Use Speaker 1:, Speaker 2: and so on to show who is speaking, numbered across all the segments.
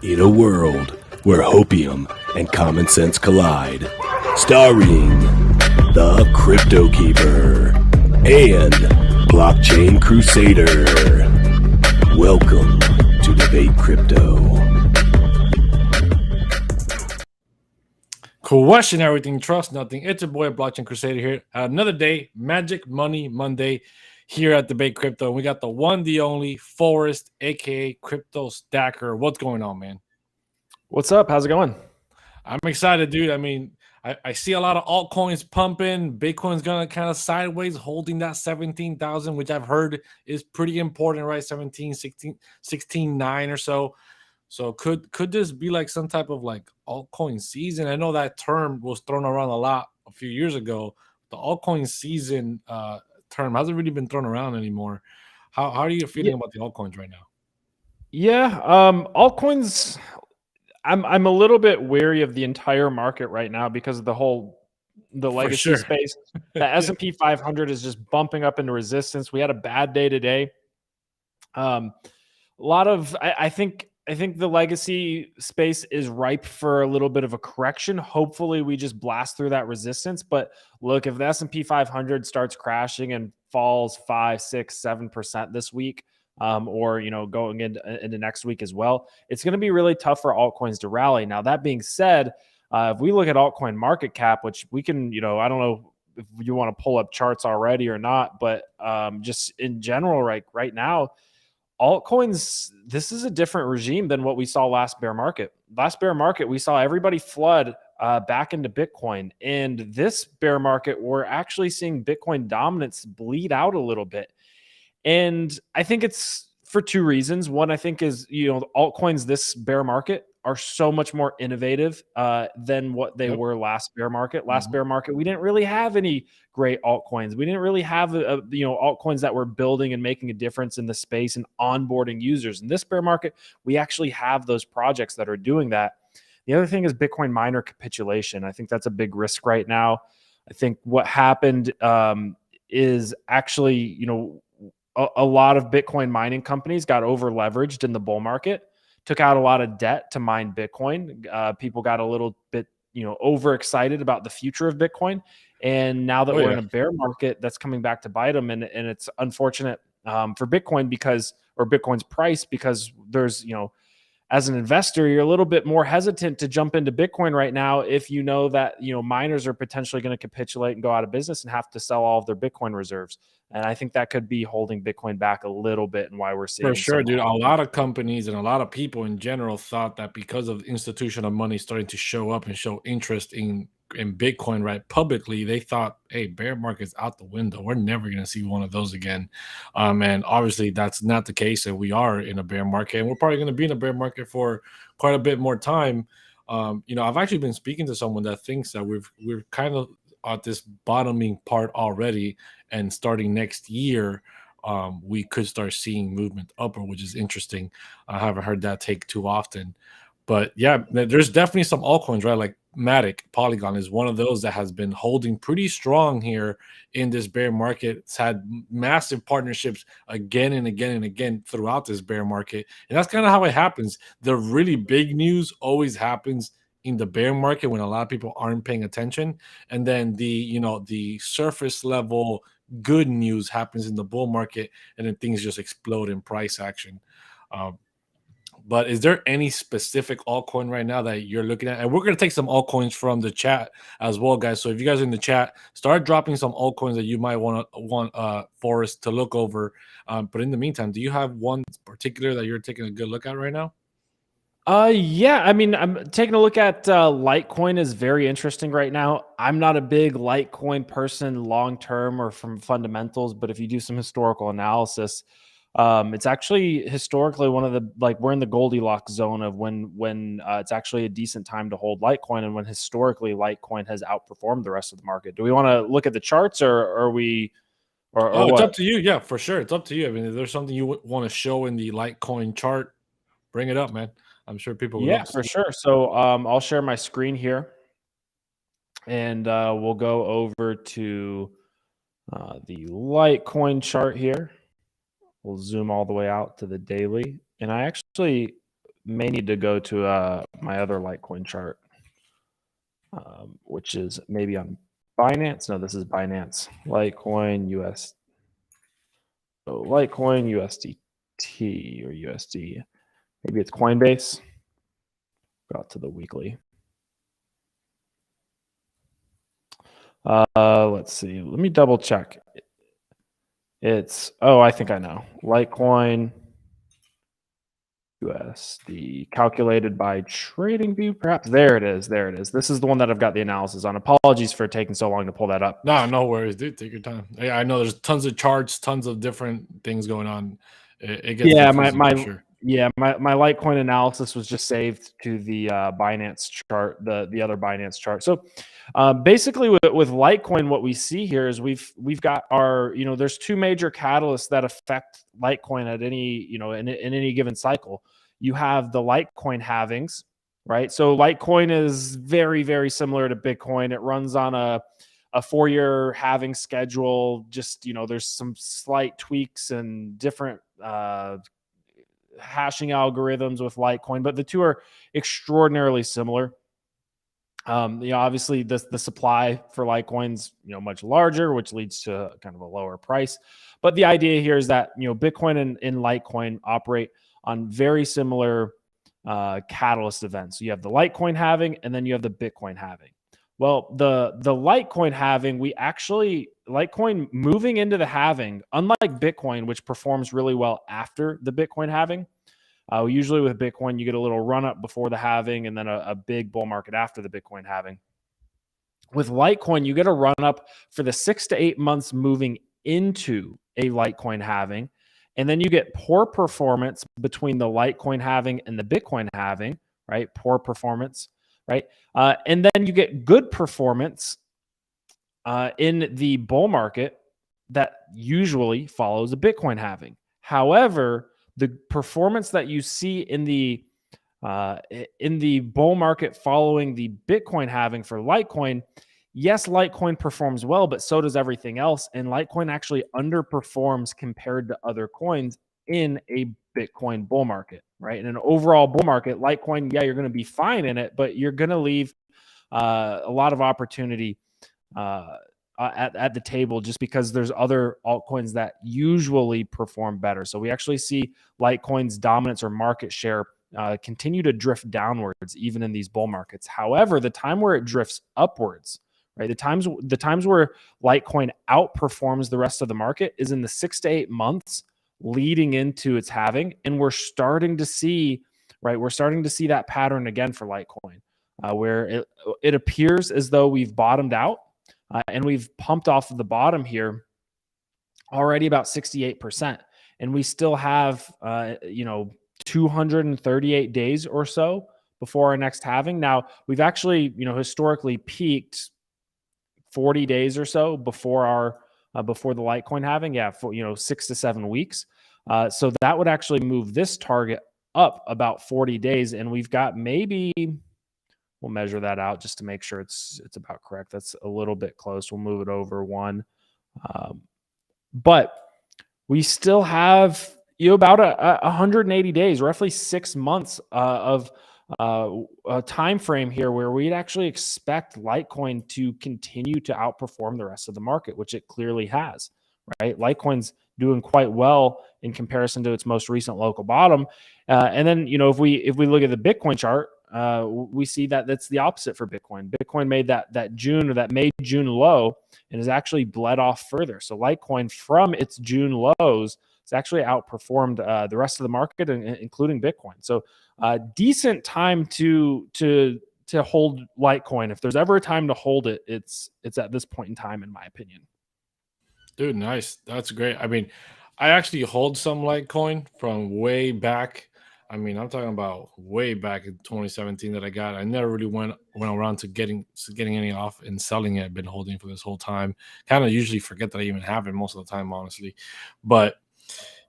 Speaker 1: In a world where hopium and common sense collide, starring the CryptoKeeper and BlockchainCrusader. Welcome to Debate Crypto.
Speaker 2: Question everything, trust nothing. It's your boy BlockchainCrusader here. Another day, Magic Money Monday here at Debate Crypto. We got the one, the only Forrest, aka Cryptostacker. What's going on, man?
Speaker 3: What's up? How's it going?
Speaker 2: I'm excited, dude. I mean, I see a lot of altcoins pumping. Bitcoin's gonna kind of sideways, holding that 17,000, which I've heard is pretty important, right? 17, 16, 16.9 or so. So could this be like some type of like altcoin season? I know that term was thrown around a lot a few years ago. The altcoin season term hasn't really been thrown around anymore. How are you feeling about the altcoins right now?
Speaker 3: Yeah, altcoins. I'm a little bit wary of the entire market right now because of the legacy space. The S&P 500 is just bumping up into resistance. We had a bad day today. A lot of I think the legacy space is ripe for a little bit of a correction. Hopefully we just blast through that resistance. But look, if the S&P 500 starts crashing and falls 5, 6, 7% this week, or going into next week as well, it's going to be really tough for altcoins to rally. Now, that being said, if we look at altcoin market cap, which we can, I don't know if you want to pull up charts already or not, but just in general, right now, altcoins, this is a different regime than what we saw last bear market. Last bear market, we saw everybody flood back into Bitcoin. And this bear market, we're actually seeing Bitcoin dominance bleed out a little bit. And I think it's for two reasons. One, I think is, altcoins this bear market are so much more innovative than what they were last bear market. Last bear market, we didn't really have any great altcoins. We didn't really have altcoins that were building and making a difference in the space and onboarding users. In this bear market, we actually have those projects that are doing that. The other thing is Bitcoin miner capitulation. I think that's a big risk right now. I think what happened is actually, a lot of Bitcoin mining companies got over leveraged in the bull market, took out a lot of debt to mine Bitcoin. People got a little bit, overexcited about the future of Bitcoin. And now that we're in a bear market, that's coming back to bite them. And it's unfortunate for Bitcoin or Bitcoin's price, because there's, as an investor, you're a little bit more hesitant to jump into Bitcoin right now if you know that, miners are potentially going to capitulate and go out of business and have to sell all of their Bitcoin reserves. And I think that could be holding Bitcoin back a little bit, and why we're seeing
Speaker 2: for sure, dude. A lot of companies and a lot of people in general thought that because of institutional money starting to show up and show interest in Bitcoin, right, publicly, they thought, hey, bear market's out the window. We're never going to see one of those again. And obviously that's not the case. And we are in a bear market, and we're probably going to be in a bear market for quite a bit more time. I've actually been speaking to someone that thinks that we're kind of at this bottoming part already, and starting next year, we could start seeing movement upward, which is interesting. I haven't heard that take too often. But yeah, there's definitely some altcoins, right? Like Matic, Polygon is one of those that has been holding pretty strong here in this bear market. It's had massive partnerships again and again and again throughout this bear market. And that's kind of how it happens. The really big news always happens in the bear market when a lot of people aren't paying attention. And then the surface level good news happens in the bull market, and then things just explode in price action. But is there any specific altcoin right now that you're looking at? And we're going to take some altcoins from the chat as well, guys. So if you guys are in the chat, start dropping some altcoins that you might want Forrest to look over. But in the meantime, do you have one particular that you're taking a good look at right now?
Speaker 3: Yeah, I mean, I'm taking a look at Litecoin is very interesting right now. I'm not a big Litecoin person long term or from fundamentals, but if you do some historical analysis, it's actually historically one of the, we're in the Goldilocks zone of when it's actually a decent time to hold Litecoin, and when historically Litecoin has outperformed the rest of the market. Do we want to look at the charts, or are we? Or
Speaker 2: it's
Speaker 3: what?
Speaker 2: up to you. Yeah, for sure, it's up to you. I mean, if there's something you want to show in the Litecoin chart, bring it up, man. I'm sure people will.
Speaker 3: Yeah, for sure. So I'll share my screen here, and we'll go over to the Litecoin chart here. We'll zoom all the way out to the daily. And I actually may need to go to my other Litecoin chart, which is maybe on Binance. No, this is Binance. Litecoin US. So Litecoin USDT or USD. Maybe it's Coinbase. Go out to the weekly. Let's see. Let me double check. It's, I think I know. Litecoin USD calculated by TradingView, perhaps. There it is. There it is. This is the one that I've got the analysis on. Apologies for taking so long to pull that up.
Speaker 2: No worries, dude. Take your time. Yeah, I know there's tons of charts, tons of different things going on. It gets
Speaker 3: my Litecoin analysis was just saved to the Binance chart, the other Binance chart. So basically with Litecoin, what we see here is we've got our, there's two major catalysts that affect Litecoin at any, in any given cycle. You have the Litecoin halvings, right? So Litecoin is very, very similar to Bitcoin. It runs on a 4-year halving schedule. Just, there's some slight tweaks and different hashing algorithms with Litecoin, but the two are extraordinarily similar. Obviously the supply for Litecoin's, much larger, which leads to kind of a lower price. But the idea here is that, Bitcoin and Litecoin operate on very similar catalyst events. So you have the Litecoin halving, and then you have the Bitcoin halving. Well, the Litecoin halving, Litecoin moving into the halving, unlike Bitcoin, which performs really well after the Bitcoin halving. Usually with Bitcoin, you get a little run up before the halving and then a big bull market after the Bitcoin halving. With Litecoin, you get a run up for the 6 to 8 months moving into a Litecoin halving. And then you get poor performance between the Litecoin halving and the Bitcoin halving, right? Poor performance, right? And then you get good performance in the bull market that usually follows a Bitcoin halving. However, the performance that you see in the bull market following the Bitcoin halving for Litecoin, yes, Litecoin performs well, but so does everything else. And Litecoin actually underperforms compared to other coins in a Bitcoin bull market, right? In an overall bull market, Litecoin, yeah, you're going to be fine in it, but you're going to leave a lot of opportunity at the table just because there's other altcoins that usually perform better. So we actually see Litecoin's dominance or market share continue to drift downwards even in these bull markets. However, the time where it drifts upwards, right? The times where Litecoin outperforms the rest of the market is in the 6 to 8 months leading into its halving, and we're starting to see that pattern again for Litecoin, where it appears as though we've bottomed out. And we've pumped off of the bottom here already about 68%. And we still have, 238 days or so before our next halving. Now, we've actually, historically peaked 40 days or so before before the Litecoin halving. Yeah, 6 to 7 weeks. So that would actually move this target up about 40 days. And we've got we'll measure that out just to make sure it's about correct. That's a little bit close. We'll move it over one. But we still have about 180 days, roughly 6 months of a time frame here where we'd actually expect Litecoin to continue to outperform the rest of the market, which it clearly has, right? Litecoin's doing quite well in comparison to its most recent local bottom. And then, if we look at the Bitcoin chart, we see that that's the opposite for Bitcoin. Bitcoin made that May-June low and has actually bled off further. So Litecoin from its June lows has actually outperformed the rest of the market, including Bitcoin. So decent time to hold Litecoin. If there's ever a time to hold it, it's at this point in time, in my opinion.
Speaker 2: Dude, nice. That's great. I mean, I actually hold some Litecoin from way back. I mean, I'm talking about way back in 2017 that I got. I never really went around to getting any off and selling it. I've been holding for this whole time. Kind of usually forget that I even have it most of the time, honestly. But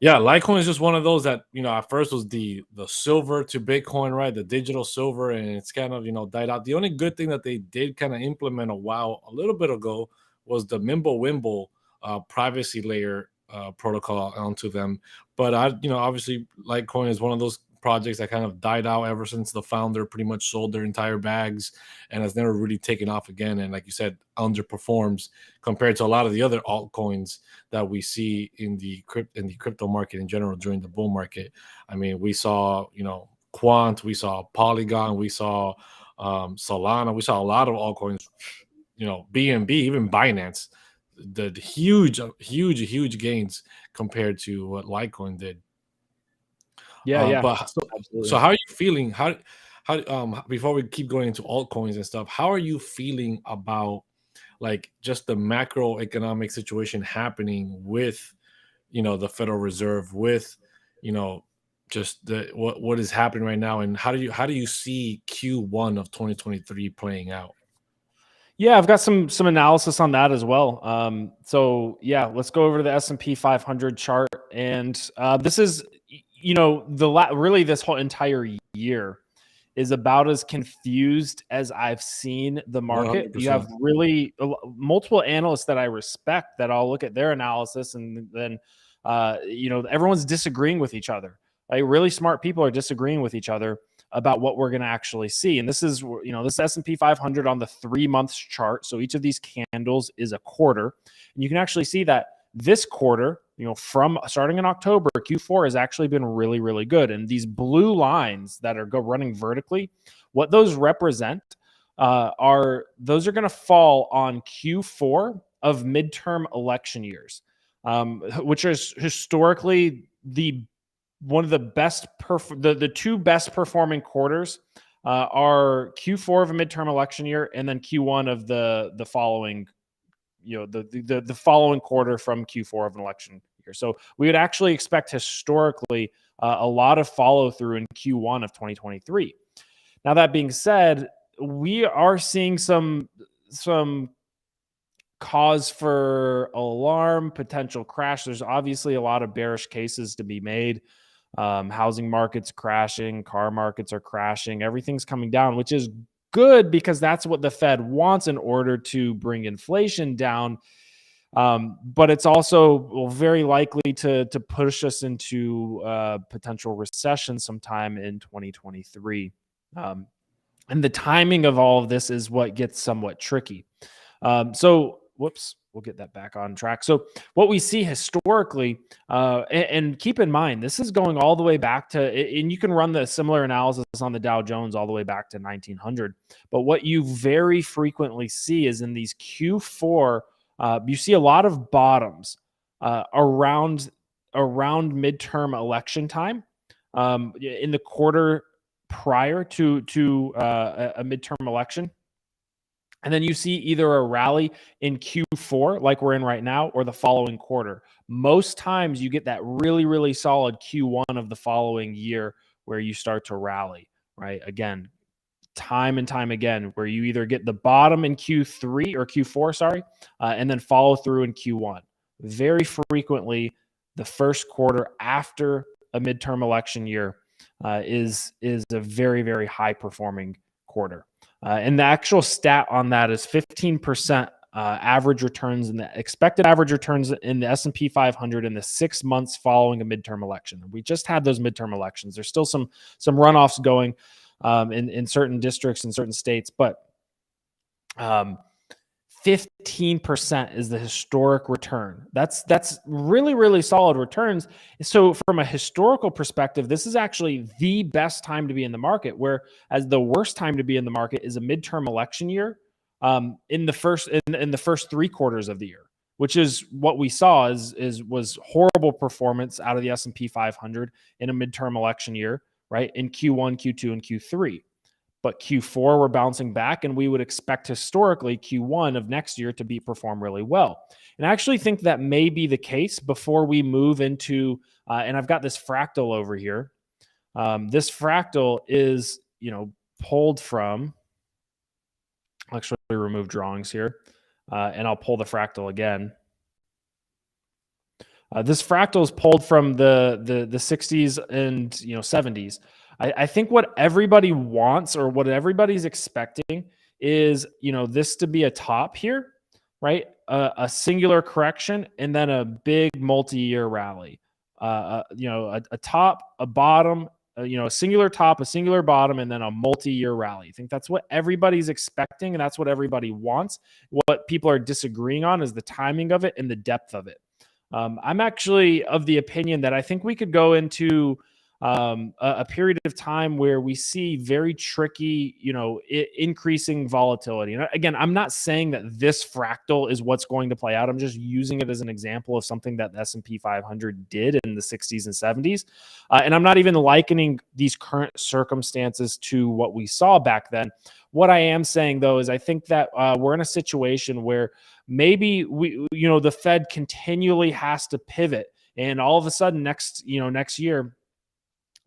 Speaker 2: yeah, Litecoin is just one of those that, at first was the silver to Bitcoin, right? The digital silver, and it's kind of, died out. The only good thing that they did kind of implement a little bit ago was the Mimblewimble privacy layer protocol onto them. But obviously Litecoin is one of those projects that kind of died out ever since the founder pretty much sold their entire bags and has never really taken off again. And like you said, underperforms compared to a lot of the other altcoins that we see in the crypto market in general during the bull market. I mean, we saw, Quant, we saw Polygon, we saw Solana, we saw a lot of altcoins, BNB, even Binance, the huge gains compared to what Litecoin did. But so how are you feeling? How before we keep going into altcoins and stuff, how are you feeling about like just the macroeconomic situation happening with, the Federal Reserve, with, just what is happening right now, and how do you see Q1 of 2023 playing out?
Speaker 3: Yeah, I've got some analysis on that as well. So yeah, let's go over to the S&P 500 chart, and this is, really this whole entire year is about as confused as I've seen the market. 100%. You have really multiple analysts that I respect that I'll look at their analysis, and then everyone's disagreeing with each other. Like, really smart people are disagreeing with each other about what we're going to actually see. And this is, this S&P 500 on the 3 months chart. So each of these candles is a quarter. And you can actually see that this quarter, from starting in October, Q4 has actually been really, really good. And these blue lines that are running vertically, what those represent those are going to fall on Q4 of midterm election years, which is historically one of the best, the two best performing quarters are Q4 of a midterm election year, and then Q1 of the following, the following quarter from Q4 of an election year. So we would actually expect historically a lot of follow through in Q1 of 2023. Now, that being said, we are seeing some cause for alarm, potential crash. There's obviously a lot of bearish cases to be made. Housing markets crashing, car markets are crashing, everything's coming down, which is good because that's what the Fed wants in order to bring inflation down. But it's also very likely to push us into potential recession sometime in 2023. And the timing of all of this is what gets somewhat tricky. We'll get that back on track. So what we see historically, and keep in mind, this is going all the way back to, and you can run the similar analysis on the Dow Jones all the way back to 1900. But what you very frequently see is in these Q4, you see a lot of bottoms around midterm election time, in the quarter prior to a midterm election. And then you see either a rally in Q4, like we're in right now, or the following quarter. Most times you get that really, really solid Q1 of the following year where you start to rally, right? Again, time and time again, where you either get the bottom in Q3 or Q4, and then follow through in Q1. Very frequently, the first quarter after a midterm election year is a very, very high performing quarter. And the actual stat on that is 15% average returns, and the expected average returns in the S&P 500 in the 6 months following a midterm election. We just had those midterm elections. There's still some runoffs going in certain districts in certain states, but 15% is the historic return. That's really, really solid returns. So from a historical perspective, this is actually the best time to be in the market, whereas the worst time to be in the market is a midterm election year in the first 3 quarters of the year, which is what we saw was horrible performance out of the S&P 500 in a midterm election year, right? In Q1, Q2, and Q3. But Q4, we're bouncing back, and we would expect historically Q1 of next year to perform really well. And I actually think that may be the case before we move into, and I've got this fractal over here. This fractal is, pulled from, I'll actually remove drawings here, and I'll pull the fractal again. This fractal is pulled from the 60s and 70s. I think what everybody wants, or what everybody's expecting, is this to be a top here, right? A singular correction, and then a big multi-year rally. A top, a bottom, a singular top, a singular bottom, and then a multi-year rally. I think that's what everybody's expecting, and that's what everybody wants. What people are disagreeing on is the timing of it and the depth of it. I'm actually of the opinion that I think we could go into a period of time where we see very tricky, increasing volatility. And again, I'm not saying that this fractal is what's going to play out. I'm just using it as an example of something that the S&P 500 did in the 60s and 70s. And I'm not even likening these current circumstances to what we saw back then. What I am saying, though, is I think that we're in a situation where maybe the Fed continually has to pivot, and all of a sudden next year,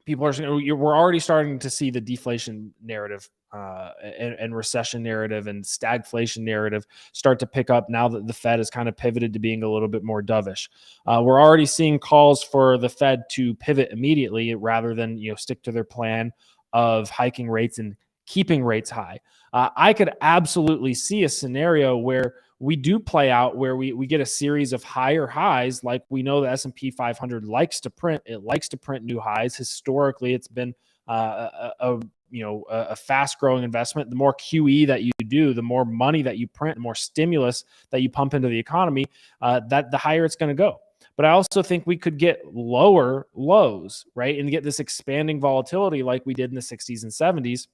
Speaker 3: we're already starting to see the deflation narrative and recession narrative and stagflation narrative start to pick up now that the Fed has kind of pivoted to being a little bit more dovish. We're already seeing calls for the Fed to pivot immediately rather than stick to their plan of hiking rates and keeping rates high. I could absolutely see a scenario where we do play out where we get a series of higher highs, like we know the S&P 500 likes to print. It likes to print new highs. Historically, it's been a fast-growing investment. The more QE that you do, the more money that you print, the more stimulus that you pump into the economy, that the higher it's going to go. But I also think we could get lower lows, right, and get this expanding volatility like we did in the 60s and 70s.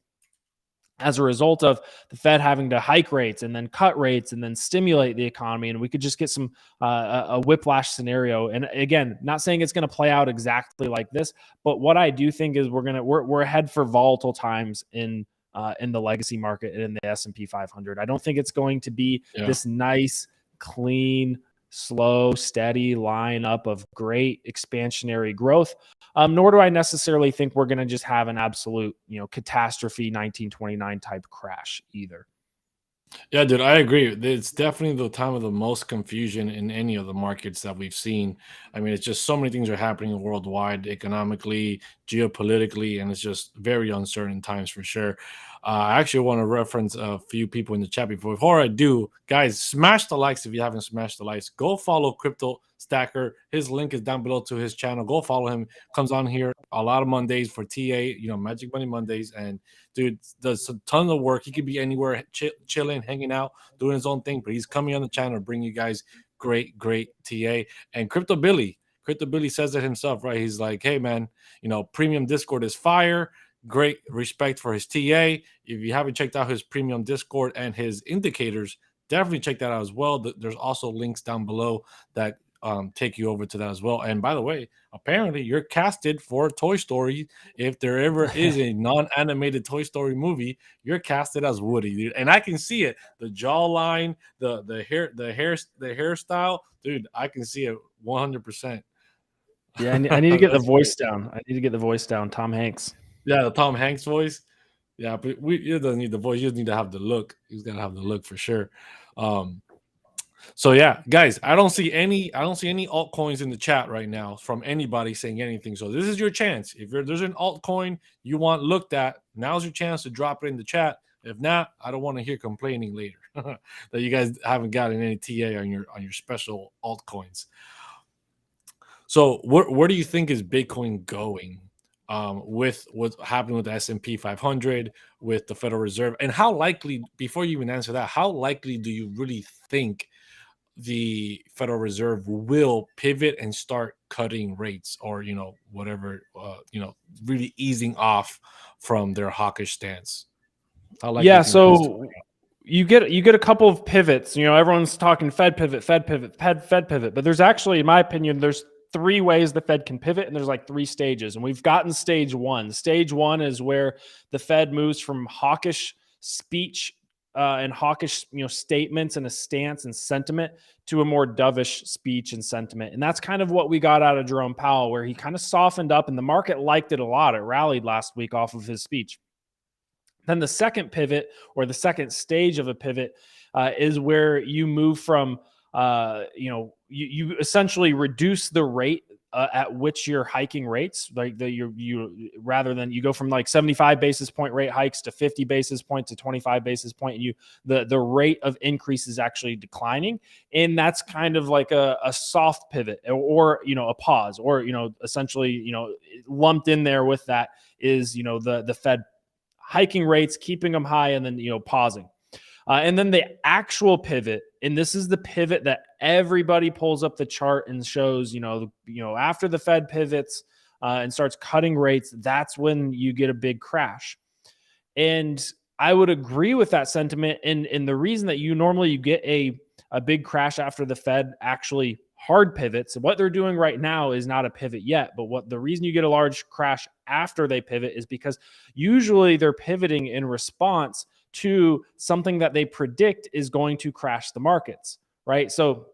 Speaker 3: As a result of the Fed having to hike rates and then cut rates and then stimulate the economy. And we could just get some a whiplash scenario. And again, not saying it's going to play out exactly like this, but what I do think is we're ahead for volatile times in the legacy market and in the S&P 500. I don't think it's going to be this nice, clean, slow, steady line up of great expansionary growth. Nor do I necessarily think we're going to just have an absolute, catastrophe 1929 type crash either.
Speaker 2: Yeah, dude, I agree. It's definitely the time of the most confusion in any of the markets that we've seen. I mean, it's just so many things are happening worldwide, economically, geopolitically, and it's just very uncertain times for sure. I actually want to reference a few people in the chat before I do. Guys, smash the likes if you haven't smashed the likes. Go follow Crypto Stacker. His link is down below to his channel. Go follow him. Comes on here a lot of Mondays for TA, Magic Money Mondays. And dude does a ton of work. He could be anywhere, chilling, hanging out, doing his own thing, but he's coming on the channel to bring you guys great TA. And Crypto Billy says it himself, right? He's like, hey man, premium Discord is fire. Great respect for his TA. If you haven't checked out his premium Discord and his indicators, definitely check that out as well. There's also links down below that take you over to that as well. And by the way, apparently you're casted for Toy Story. If there ever is a non-animated Toy Story movie, you're casted as Woody, dude. And I can see it. The jawline, the hairstyle, dude. I can see it 100%.
Speaker 3: Yeah, I need to get the voice down. Tom Hanks.
Speaker 2: Yeah, the Tom Hanks voice. Yeah, but you don't need the voice. You just need to have the look. He's got to have the look for sure. So yeah, guys, I don't see any altcoins in the chat right now from anybody saying anything. So this is your chance. If there's an altcoin you want looked at, now's your chance to drop it in the chat. If not, I don't want to hear complaining later that you guys haven't gotten any TA on your special altcoins. So where do you think is Bitcoin going? With what's happening with the S&P 500, with the Federal Reserve, and how likely, before you even answer that, how likely do you really think the Federal Reserve will pivot and start cutting rates, or whatever, really easing off from their hawkish stance? How likely
Speaker 3: so you get a couple of pivots. Everyone's talking Fed pivot, but there's actually, in my opinion, there's three ways the Fed can pivot, and there's like three stages. And we've gotten stage one. Stage one is where the Fed moves from hawkish speech and hawkish, statements and a stance and sentiment to a more dovish speech and sentiment. And that's kind of what we got out of Jerome Powell, where he kind of softened up and the market liked it a lot. It rallied last week off of his speech. Then the second pivot, or the second stage of a pivot, is where you move from you essentially reduce the rate at which you're hiking rates, like you rather than you go from like 75 basis point rate hikes to 50 basis point to 25 basis point, and the rate of increase is actually declining. And that's kind of like a soft pivot, or a pause, or essentially lumped in there with that is, the Fed hiking rates, keeping them high, and then, pausing. And then the actual pivot, and this is the pivot that everybody pulls up the chart and shows, after the Fed pivots and starts cutting rates, that's when you get a big crash. And I would agree with that sentiment. And the reason that you normally get a big crash after the Fed actually hard pivots, what they're doing right now is not a pivot yet. But the reason you get a large crash after they pivot is because usually they're pivoting in response to something that they predict is going to crash the markets, right? So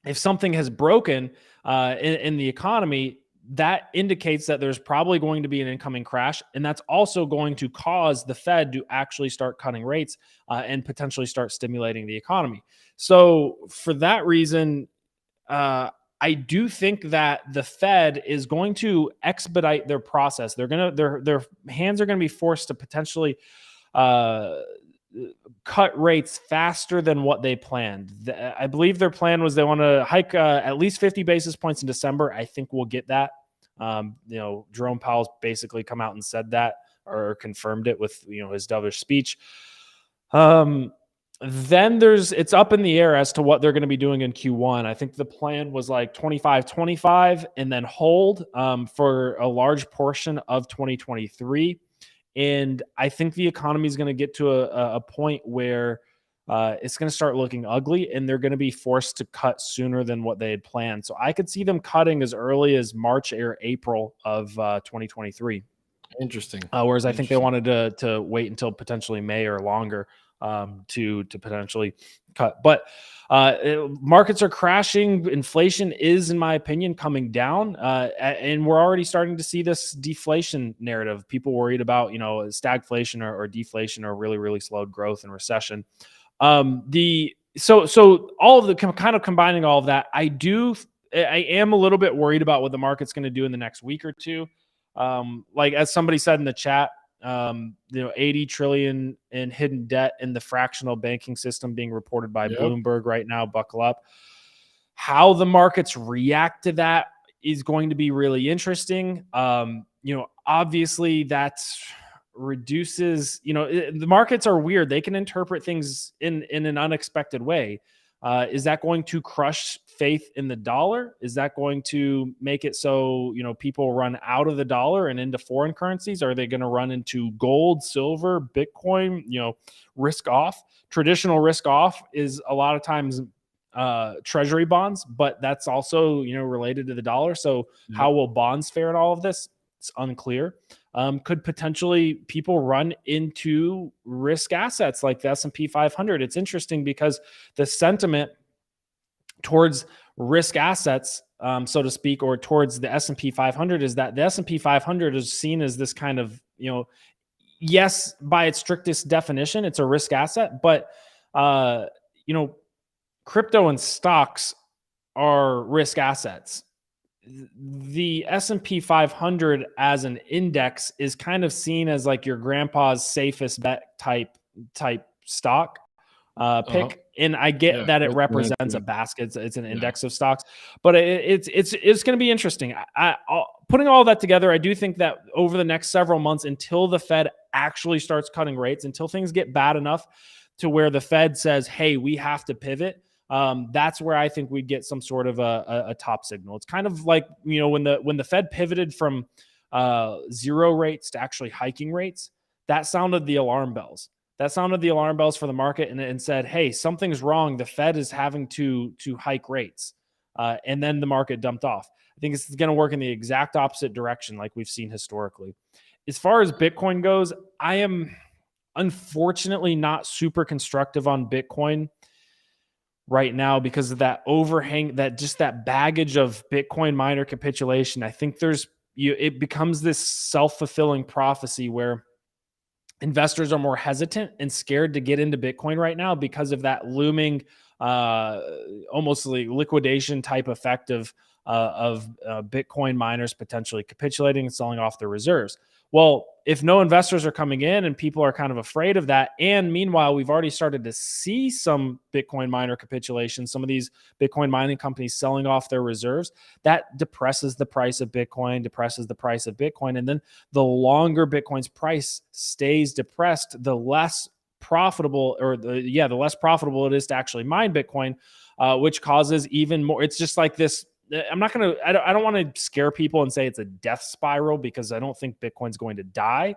Speaker 3: if something has broken in the economy, that indicates that there's probably going to be an incoming crash. And that's also going to cause the Fed to actually start cutting rates and potentially start stimulating the economy. So for that reason, I do think that the Fed is going to expedite their process. Their hands are going to be forced to potentially cut rates faster than what they planned. I believe their plan was they want to hike at least 50 basis points in December. I think we'll get that. Jerome Powell's basically come out and said that, or confirmed it with, his dovish speech. Then it's up in the air as to what they're going to be doing in Q1. I think the plan was like 25 and then hold for a large portion of 2023. And I think the economy is going to get to a point where it's going to start looking ugly, and they're going to be forced to cut sooner than what they had planned. So I could see them cutting as early as March or April of 2023.
Speaker 2: Interesting.
Speaker 3: Whereas I think they wanted to wait until potentially May or longer to potentially cut. But markets are crashing. Inflation is, in my opinion, coming down. And we're already starting to see this deflation narrative. People worried about, stagflation or deflation or really, really slowed growth and recession. So all of the kind of combining all of that, I am a little bit worried about what the market's going to do in the next week or two. Like as somebody said in the chat, 80 trillion in hidden debt in the fractional banking system being reported by Bloomberg right now. Buckle up. How the markets react to that is going to be really interesting. Obviously that reduces, the markets are weird. They can interpret things in an unexpected way. Is that going to crush faith in the dollar? Is that going to make it so, people run out of the dollar and into foreign currencies? Are they going to run into gold, silver, Bitcoin, risk off? Traditional risk off is a lot of times treasury bonds, but that's also, related to the dollar. So how will bonds fare in all of this? It's unclear. Could potentially people run into risk assets like the S&P 500? It's interesting because the sentiment towards risk assets, so to speak, or towards the S&P 500 is that the S&P 500 is seen as this kind of, yes, by its strictest definition, it's a risk asset, but, crypto and stocks are risk assets. The S&P 500 as an index is kind of seen as like your grandpa's safest bet type stock pick. And I get that it represents a basket. It's an index of stocks, but it's going to be interesting. Putting all that together, I do think that over the next several months, until the Fed actually starts cutting rates, until things get bad enough to where the Fed says, hey, we have to pivot, that's where I think we'd get some sort of a top signal. It's kind of like, when the Fed pivoted from zero rates to actually hiking rates, that sounded the alarm bells. That sounded the alarm bells for the market and said, hey, something's wrong. The Fed is having to hike rates. And then the market dumped off. I think it's going to work in the exact opposite direction like we've seen historically. As far as Bitcoin goes, I am unfortunately not super constructive on Bitcoin right now because of that overhang, that baggage of Bitcoin miner capitulation. I think it becomes this self-fulfilling prophecy where investors are more hesitant and scared to get into Bitcoin right now because of that looming almost like liquidation type effect of Bitcoin miners potentially capitulating and selling off their reserves. Well, if no investors are coming in and people are kind of afraid of that, and meanwhile, we've already started to see some Bitcoin miner capitulation, some of these Bitcoin mining companies selling off their reserves, that depresses the price of Bitcoin, And then the longer Bitcoin's price stays depressed, the less profitable the less profitable it is to actually mine Bitcoin, which causes even more. It's just like this. I don't want to scare people and say it's a death spiral, because I don't think Bitcoin's going to die,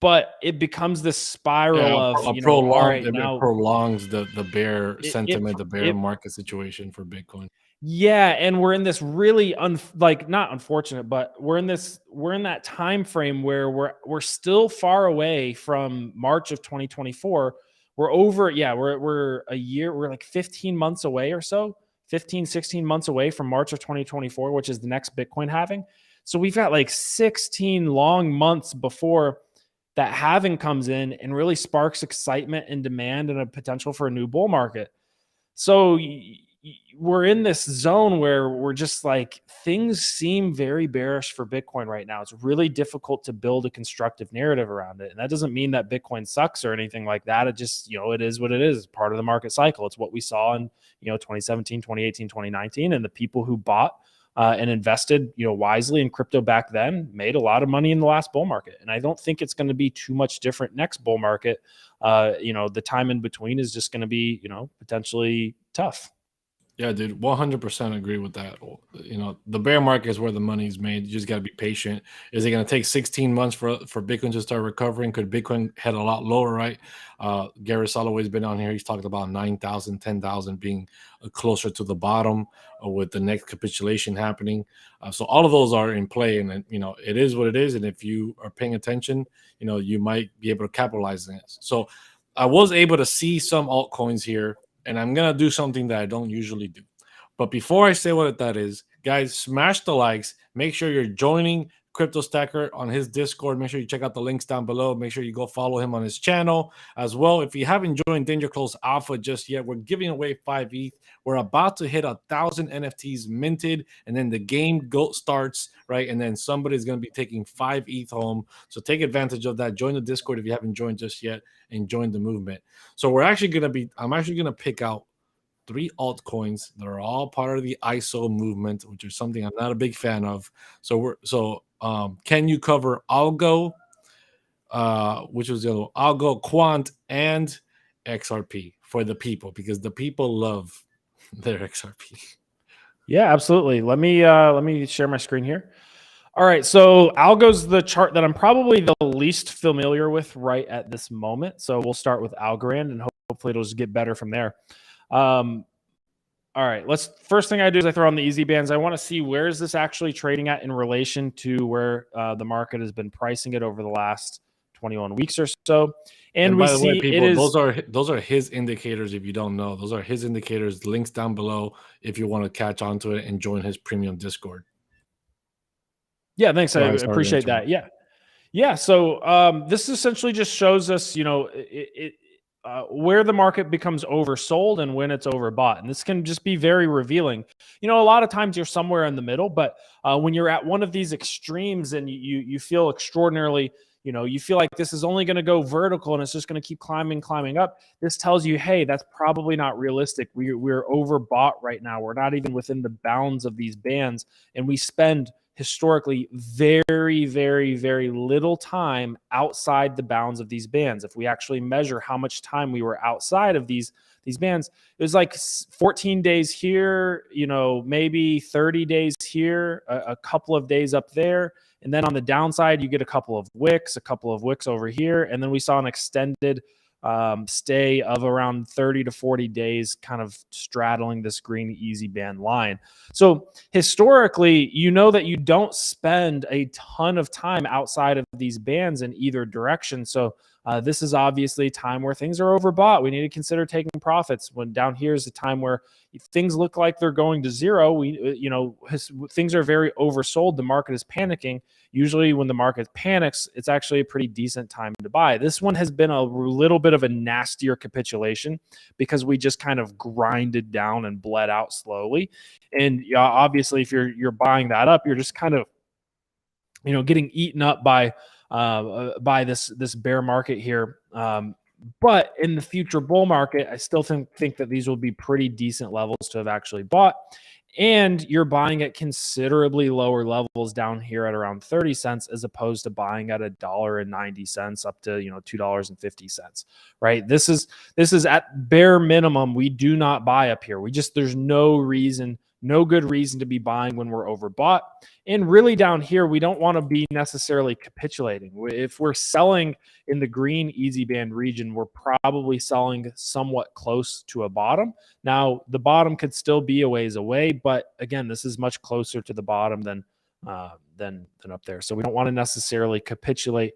Speaker 3: but it becomes this spiral of,
Speaker 2: it prolongs the bear sentiment, the bear market situation for Bitcoin.
Speaker 3: Yeah, and we're in this really not unfortunate, but we're in that time frame where we're still far away from March of 2024. We're a year, we're like 15 months away or so. 15, 16 months away from March of 2024, which is the next Bitcoin halving. So we've got like 16 long months before that halving comes in and really sparks excitement and demand and a potential for a new bull market. So we're in this zone where we're just like, things seem very bearish for Bitcoin right now. It's really difficult to build a constructive narrative around it. And that doesn't mean that Bitcoin sucks or anything like that. It just, it is what it is. It's part of the market cycle. It's what we saw in, 2017, 2018, 2019. And the people who bought and invested, wisely in crypto back then made a lot of money in the last bull market. And I don't think it's going to be too much different next bull market. The time in between is just going to be, potentially tough.
Speaker 2: Yeah, dude, 100% agree with that. The bear market is where the money's made. You just got to be patient. Is it going to take 16 months for Bitcoin to start recovering? Could Bitcoin head a lot lower, right? Gary Soloway's been on here. He's talked about 9,000, 10,000 being closer to the bottom with the next capitulation happening. So all of those are in play, and it is what it is. And if you are paying attention, you might be able to capitalize on it. So I was able to see some altcoins here, and I'm going to do something that I don't usually do. But before I say what that is, guys, smash the likes. Make sure you're joining CryptoStacker on his Discord. Make sure you check out the links down below. Make sure you go follow him on his channel as well. If you haven't joined Danger Close Alpha just yet, we're giving away 5 ETH. We're about to hit 1,000 NFTs minted, and then the game starts, right? And then somebody's going to be taking 5 ETH home. So take advantage of that. Join the Discord if you haven't joined just yet, and join the movement. So I'm actually going to pick out 3 altcoins that are all part of the ISO movement, which is something I'm not a big fan of. Can you cover Algo, which was the other one, Algo, Quant, and XRP for the people, because the people love their XRP.
Speaker 3: Yeah, absolutely. Let me share my screen here. All right, so Algo's the chart that I'm probably the least familiar with right at this moment. So we'll start with Algorand, and hopefully it'll just get better from there. All right, first thing I do is I throw on the easy bands. I want to see where is this actually trading at in relation to where the market has been pricing it over the last 21 weeks or so. And we see way, people,
Speaker 2: those are his indicators. If you don't know, those are his indicators. Links down below if you want to catch on to it and join his premium Discord.
Speaker 3: Yeah, thanks. I appreciate that. Yeah. So this essentially just shows us, where the market becomes oversold and when it's overbought. And this can just be very revealing. A lot of times you're somewhere in the middle, but when you're at one of these extremes and you feel extraordinarily, you feel like this is only going to go vertical and it's just going to keep climbing up. This tells you, hey, that's probably not realistic. We're overbought right now. We're not even within the bounds of these bands. And we spend historically very, very, very little time outside the bounds of these bands. If we actually measure how much time we were outside of these bands, it was like 14 days here, maybe 30 days here, a couple of days up there. And then on the downside, you get a couple of wicks over here. And then we saw an extended stay of around 30 to 40 days, kind of straddling this green easy band line. So historically, that you don't spend a ton of time outside of these bands in either direction. So This is obviously a time where things are overbought. We need to consider taking profits. When down here is a time where things look like they're going to zero. Things are very oversold. The market is panicking. Usually when the market panics, it's actually a pretty decent time to buy. This one has been a little bit of a nastier capitulation because we just kind of grinded down and bled out slowly. And obviously, if you're buying that up, you're just kind of, getting eaten up by this bear market here. But in the future bull market, I still think that these will be pretty decent levels to have actually bought. And you're buying at considerably lower levels down here at around 30 cents, as opposed to buying at $1.90 up to $2.50, right? This is at bare minimum. We do not buy up here. There's no good reason to be buying when we're overbought. And really down here, we don't want to be necessarily capitulating. If we're selling in the green easy band region, we're probably selling somewhat close to a bottom. Now, the bottom could still be a ways away, but again, this is much closer to the bottom than up there. So we don't want to necessarily capitulate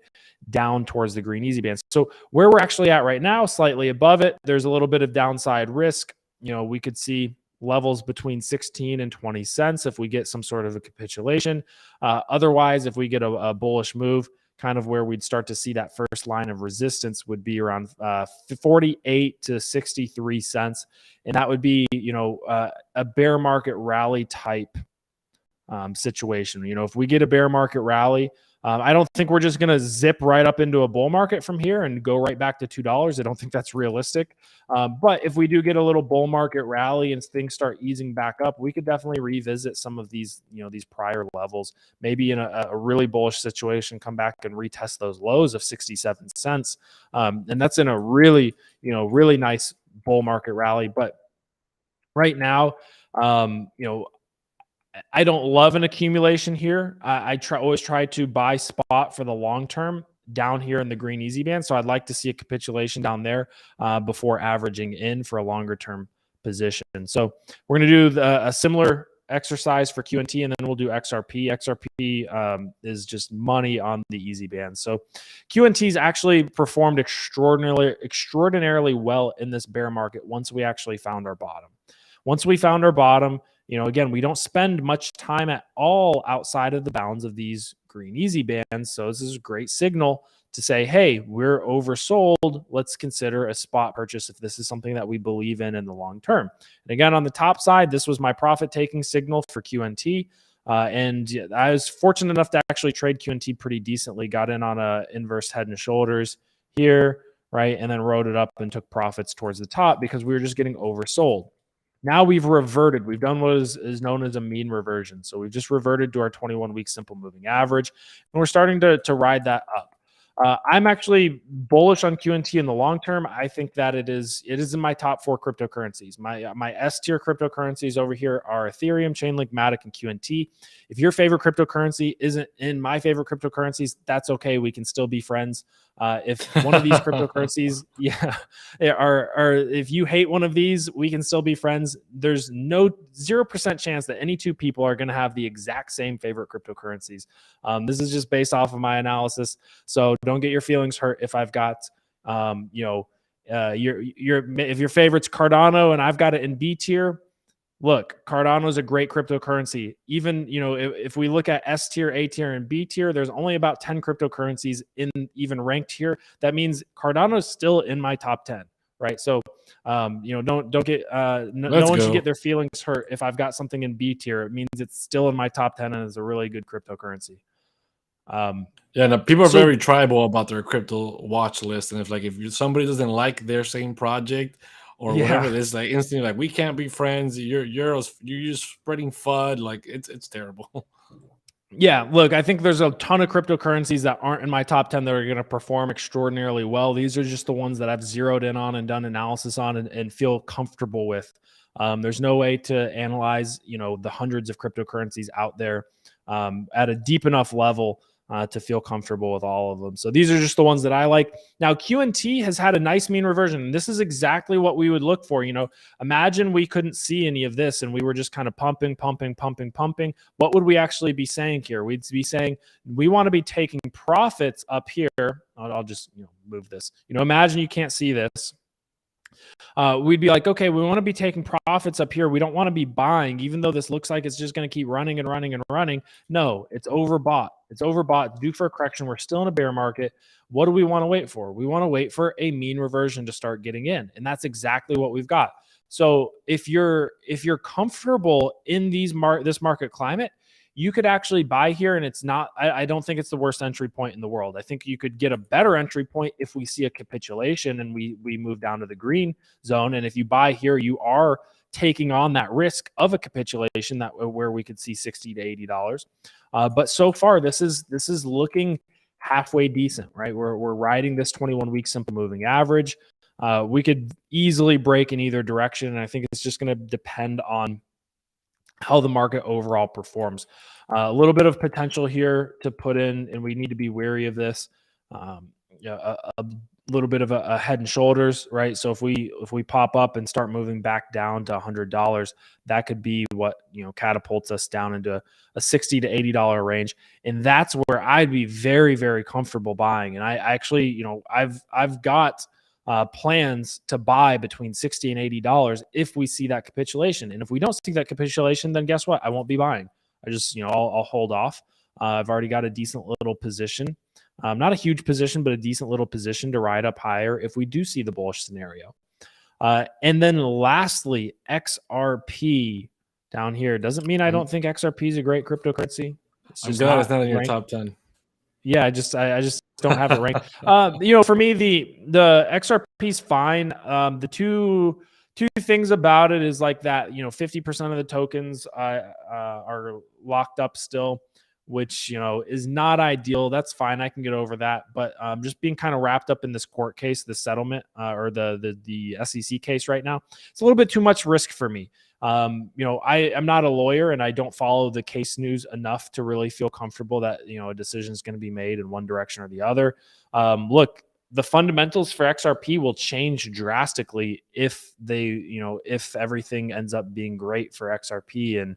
Speaker 3: down towards the green easy band. So where we're actually at right now, slightly above it, there's a little bit of downside risk. We could see levels between 16 and 20 cents if we get some sort of a capitulation. Otherwise, if we get a bullish move, kind of where we'd start to see that first line of resistance would be around 48 to 63 cents. And that would be, a bear market rally type situation. If we get a bear market rally, I don't think we're just going to zip right up into a bull market from here and go right back to $2. I don't think that's realistic. But if we do get a little bull market rally and things start easing back up, we could definitely revisit some of these, these prior levels. Maybe in a really bullish situation, come back and retest those lows of 67 cents. And that's in a really, really nice bull market rally. But right now, I don't love an accumulation here. I always try to buy spot for the long term down here in the green easy band. So I'd like to see a capitulation down there before averaging in for a longer term position. So we're going to do a similar exercise for QNT, and then we'll do XRP. XRP is just money on the easy band. So QNT's actually performed extraordinarily well in this bear market once we actually found our bottom. Once we found our bottom, again, we don't spend much time at all outside of the bounds of these green easy bands. So this is a great signal to say, hey, we're oversold. Let's consider a spot purchase if this is something that we believe in the long term. And again, on the top side, this was my profit taking signal for QNT. And I was fortunate enough to actually trade QNT pretty decently, got in on a inverse head and shoulders here, right? And then rode it up and took profits towards the top because we were just getting oversold. Now we've reverted. We've done what is known as a mean reversion. So we've just reverted to our 21-week simple moving average, and we're starting to ride that up. I'm actually bullish on QNT in the long term. I think that it is in my top 4 cryptocurrencies. My S tier cryptocurrencies over here are Ethereum, Chainlink, Matic, and QNT. If your favorite cryptocurrency isn't in my favorite cryptocurrencies, that's okay. We can still be friends. If one of these cryptocurrencies, or if you hate one of these, we can still be friends. There's 0% chance that any two people are going to have the exact same favorite cryptocurrencies. This is just based off of my analysis. So don't get your feelings hurt if I've got, if your favorite's Cardano and I've got it in B tier. Look, Cardano is a great cryptocurrency. Even, if we look at S tier, A tier, and B tier, there's only about 10 cryptocurrencies in even ranked here. That means Cardano is still in my top 10, right? So, don't get, no one should get their feelings hurt if I've got something in B tier. It means it's still in my top 10 and is a really good cryptocurrency.
Speaker 2: People are very tribal about their crypto watch list. And if somebody doesn't like their same project, or whatever it is, instantly we can't be friends. You're just spreading FUD. It's terrible.
Speaker 3: Yeah, look, I think there's a ton of cryptocurrencies that aren't in my top 10 that are going to perform extraordinarily well. These are just the ones that I've zeroed in on and done analysis on and feel comfortable with. There's no way to analyze, the hundreds of cryptocurrencies out there at a deep enough level to feel comfortable with all of them. So these are just the ones that I like. Now, QNT has had a nice mean reversion. And this is exactly what we would look for. Imagine we couldn't see any of this and we were just kind of pumping. What would we actually be saying here? We'd be saying we want to be taking profits up here. I'll just move this. Imagine you can't see this. We'd be like, okay, we want to be taking profits up here. We don't want to be buying, even though this looks like it's just going to keep running and running and running. No, it's overbought. It's overbought, due for a correction. We're still in a bear market. What do we want to wait for? We want to wait for a mean reversion to start getting in. And that's exactly what we've got. So if you're comfortable in this market climate, you could actually buy here, and it's not, I don't think it's the worst entry point in the world. I think you could get a better entry point if we see a capitulation and we move down to the green zone. And if you buy here, you are taking on that risk of a capitulation where we could see $60 to $80. But so far, this is looking halfway decent, right? We're riding this 21-week simple moving average. We could easily break in either direction, and I think it's just going to depend on how the market overall performs. A little bit of potential here to put in, and we need to be wary of this. A little bit of a head and shoulders, right? So if we pop up and start moving back down to $100, that could be what catapults us down into a $60 to $80 range, and that's where I'd be very, very comfortable buying. And I actually, I've got plans to buy between $60 and $80 if we see that capitulation. And if we don't see that capitulation, then guess what? I won't be buying. I just, I'll hold off. I've already got a decent little position, not a huge position, but a decent little position to ride up higher if we do see the bullish scenario. And then lastly, XRP down here. Doesn't mean I don't think XRP is a great cryptocurrency.
Speaker 2: I'm glad it's not in your top 10.
Speaker 3: Yeah, I just don't have it ranked. For me, the XRP is fine. The two things about it is like that. 50% of the tokens are locked up still, which is not ideal. That's fine. I can get over that. But just being kind of wrapped up in this court case, the settlement or the SEC case right now, it's a little bit too much risk for me. I'm not a lawyer and I don't follow the case news enough to really feel comfortable that, a decision is going to be made in one direction or the other. Look, the fundamentals for XRP will change drastically if if everything ends up being great for XRP and,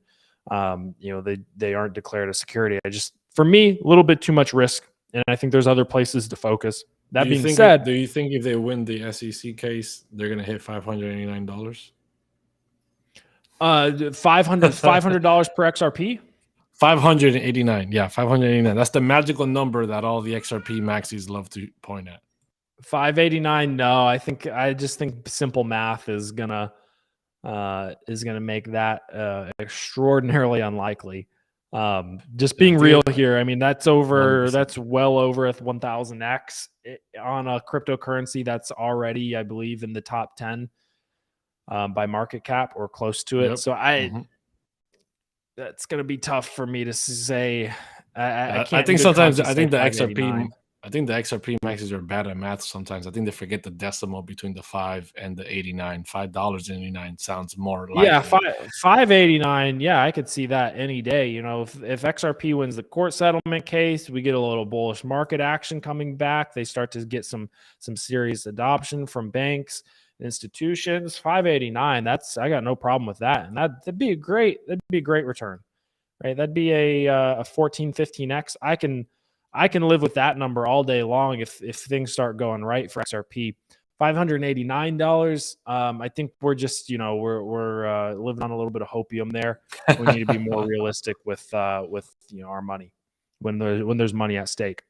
Speaker 3: they aren't declared a security. For me, a little bit too much risk. And I think there's other places to focus. That being said,
Speaker 2: do you think if they win the SEC case, they're going to hit $589?
Speaker 3: $500 per XRP.
Speaker 2: 589. Yeah, 589. That's the magical number that all the XRP maxis love to point at.
Speaker 3: 589. No, I just think simple math is gonna make that extraordinarily unlikely. Just being real here. I mean, that's well over a 1000x on a cryptocurrency that's already, I believe, in the top 10 by market cap or close to it. Yep. So that's going to be tough for me to say. I think
Speaker 2: sometimes I think the XRP maxes are bad at math. Sometimes I think they forget the decimal between the 5 and the 89. $5.89 sounds more likely.
Speaker 3: Yeah, 589. Yeah, I could see that any day. If XRP wins the court settlement case, we get a little bullish market action coming back. They start to get some serious adoption from banks, institutions. 589. I got no problem with that, and that'd be a great return, right? That'd be a 14, 15x. I can live with that number all day long if things start going right for XRP. $589. I think we're just we're living on a little bit of hopium there. We need to be more realistic with our money when there's money at stake.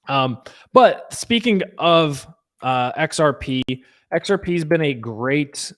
Speaker 3: But speaking of XRP has been a great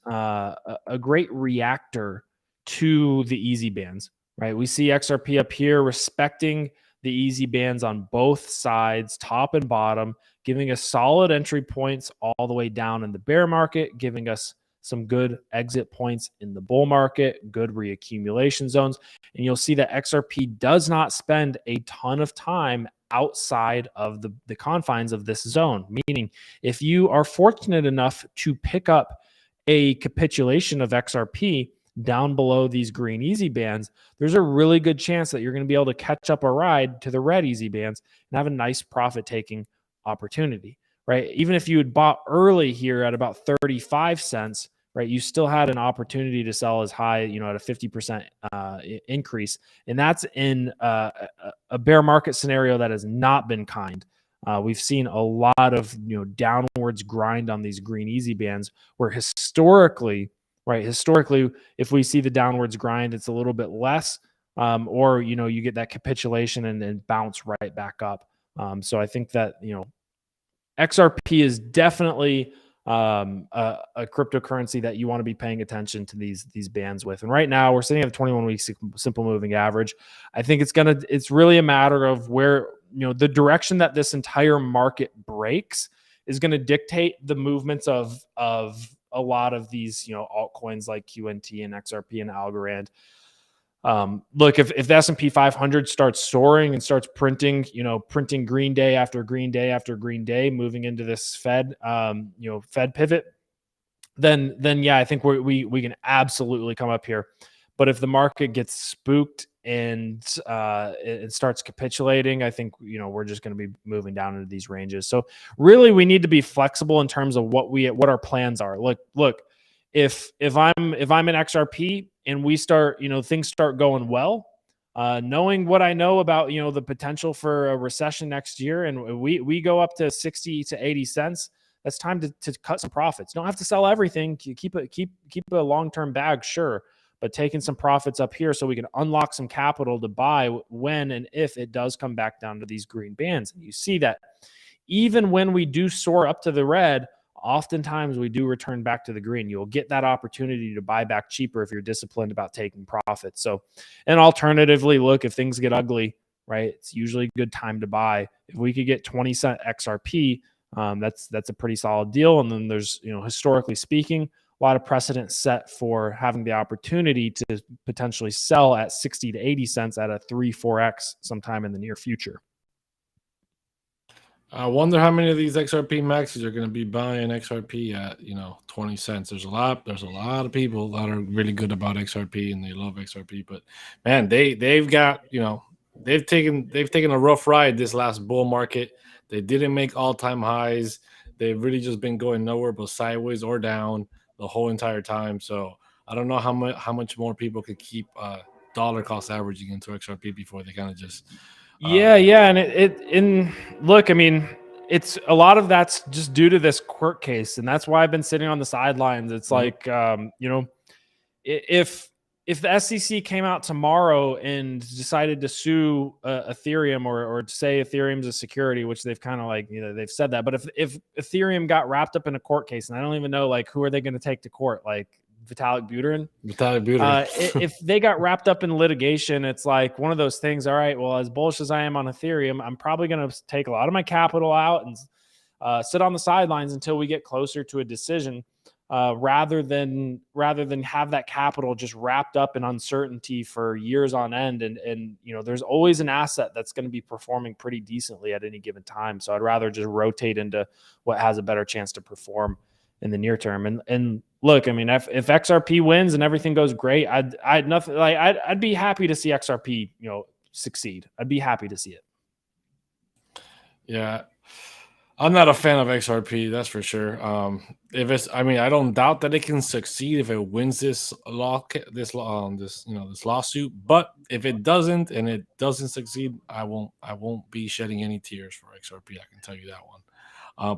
Speaker 3: reactor to the easy bands, right? We see XRP up here respecting the easy bands on both sides, top and bottom, giving us solid entry points all the way down in the bear market, giving us some good exit points in the bull market, good reaccumulation zones. And you'll see that XRP does not spend a ton of time outside of the confines of this zone. Meaning, if you are fortunate enough to pick up a capitulation of XRP, down below these green easy bands, there's a really good chance that you're going to be able to catch up a ride to the red easy bands and have a nice profit taking opportunity, right? Even if you had bought early here at about 35 cents, right, you still had an opportunity to sell as high, at a 50% increase. And that's in a bear market scenario that has not been kind. We've seen a lot of downwards grind on these green easy bands, where historically, if we see the downwards grind, it's a little bit less, or you get that capitulation and then bounce right back up. So I think that XRP is definitely a cryptocurrency that you want to be paying attention to these bands with. And right now we're sitting at a 21-week simple moving average. I think it's really a matter of where the direction that this entire market breaks is going to dictate the movements of a lot of these altcoins like QNT and XRP and Algorand. Look, if the S&P 500 starts soaring and starts printing green day after green day after green day, moving into this Fed pivot, then yeah, I think we can absolutely come up here. But if the market gets spooked and it starts capitulating, I think we're just going to be moving down into these ranges. So really, we need to be flexible in terms of what our plans are. Look. If I'm in XRP and we start, things start going well, knowing what I know about, the potential for a recession next year, and we go up to 60 to 80 cents, that's time to cut some profits. Don't have to sell everything. Keep a long-term bag, sure, but taking some profits up here so we can unlock some capital to buy when and if it does come back down to these green bands. And you see that even when we do soar up to the red, oftentimes we do return back to the green. You'll get that opportunity to buy back cheaper if you're disciplined about taking profits. So, and alternatively, look, if things get ugly, right, it's usually a good time to buy. If we could get 20 cent XRP, that's a pretty solid deal. And then there's, historically speaking, a lot of precedent set for having the opportunity to potentially sell at 60 to 80 cents at a 3-4x sometime in the near future.
Speaker 2: I wonder how many of these XRP maxes are going to be buying XRP at 20 cents. There's a lot of people that are really good about XRP and they love XRP, but man, they've got they've taken a rough ride this last bull market. They didn't make all-time highs. They've really just been going nowhere but sideways or down the whole entire time. So I don't know how much more people could keep dollar cost averaging into XRP before they kind of just
Speaker 3: and look, I mean, it's a lot of that's just due to this court case, and that's why I've been sitting on the sidelines. It's like if the SEC came out tomorrow and decided to sue Ethereum or say Ethereum's a security, which they've kind of they've said that, but if Ethereum got wrapped up in a court case, and I don't even know who are they going to take to court, Vitalik Buterin. If they got wrapped up in litigation, it's like one of those things. All right, well, as bullish as I am on Ethereum, I'm probably going to take a lot of my capital out and sit on the sidelines until we get closer to a decision, rather than have that capital just wrapped up in uncertainty for years on end. And there's always an asset that's going to be performing pretty decently at any given time. So I'd rather just rotate into what has a better chance to perform in the near term. And look, I mean, if XRP wins and everything goes great, I'd be happy to see XRP, succeed. I'd be happy to see it.
Speaker 2: Yeah. I'm not a fan of XRP, that's for sure. I don't doubt that it can succeed if it wins this lawsuit. But if it doesn't and it doesn't succeed, I won't be shedding any tears for XRP. I can tell you that one.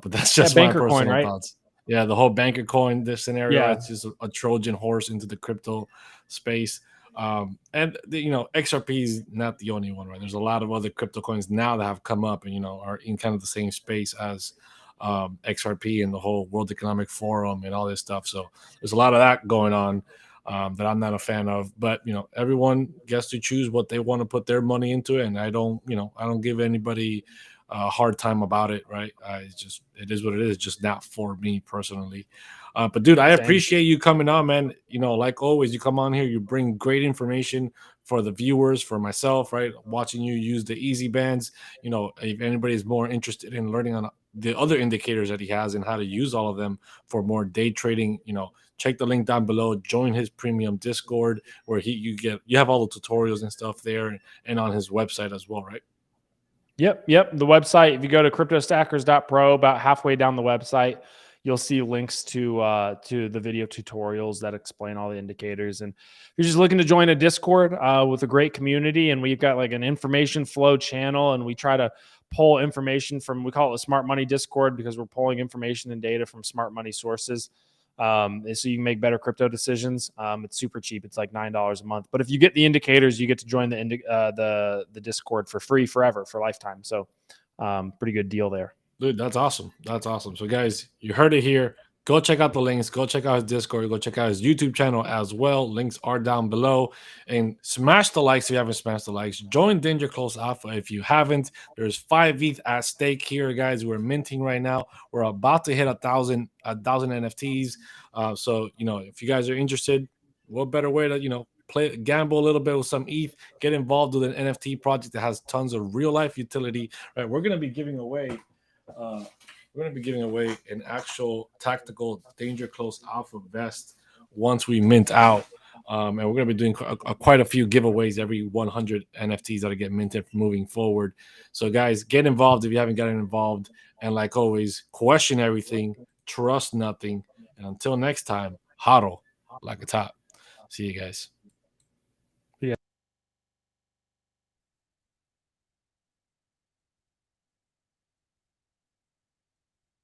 Speaker 2: But that's just my personal thoughts. Yeah, the whole banker coin, this scenario, it's just a Trojan horse into the crypto space. And XRP is not the only one, right? There's a lot of other crypto coins now that have come up and are in kind of the same space as XRP and the whole World Economic Forum and all this stuff. So there's a lot of that going on that I'm not a fan of. But everyone gets to choose what they want to put their money into, and I don't give anybody a hard time about it, right? It is what it is. It's just not for me personally. But dude, I appreciate you coming on, man. Like always, you come on here, you bring great information for the viewers, for myself, right? Watching you use the easy bands. If anybody is more interested in learning the other indicators that he has and how to use all of them for more day trading, check the link down below. Join his premium Discord where you have all the tutorials and stuff there, and on his website as well, right?
Speaker 3: Yep. The website, if you go to Cryptostackers.pro, about halfway down the website, you'll see links to the video tutorials that explain all the indicators. And if you're just looking to join a Discord with a great community, and we've got like an information flow channel, and we try to pull information from, we call it the Smart Money Discord because we're pulling information and data from smart money sources. So you can make better crypto decisions. It's super cheap. It's like $9 a month. But if you get the indicators, you get to join the Discord for free forever, for lifetime. So pretty good deal there.
Speaker 2: Dude, that's awesome. That's awesome. So guys, you heard it here. Go check out the links. Go check out his Discord. Go check out his YouTube channel as well. Links are down below. And smash the likes if you haven't smashed the likes. Join Danger Close Alpha if you haven't. There's 5 ETH at stake here, guys. We're minting right now. We're about to hit 1,000 NFTs. So, if you guys are interested, what better way to, gamble a little bit with some ETH, get involved with an NFT project that has tons of real life utility. Right? We're going to be giving away an actual tactical Danger Close Alpha vest once we mint out. And we're going to be doing quite a few giveaways every 100 NFTs that get minted moving forward. So guys, get involved if you haven't gotten involved. And like always, question everything, trust nothing. And until next time, hodl like a top. See you guys.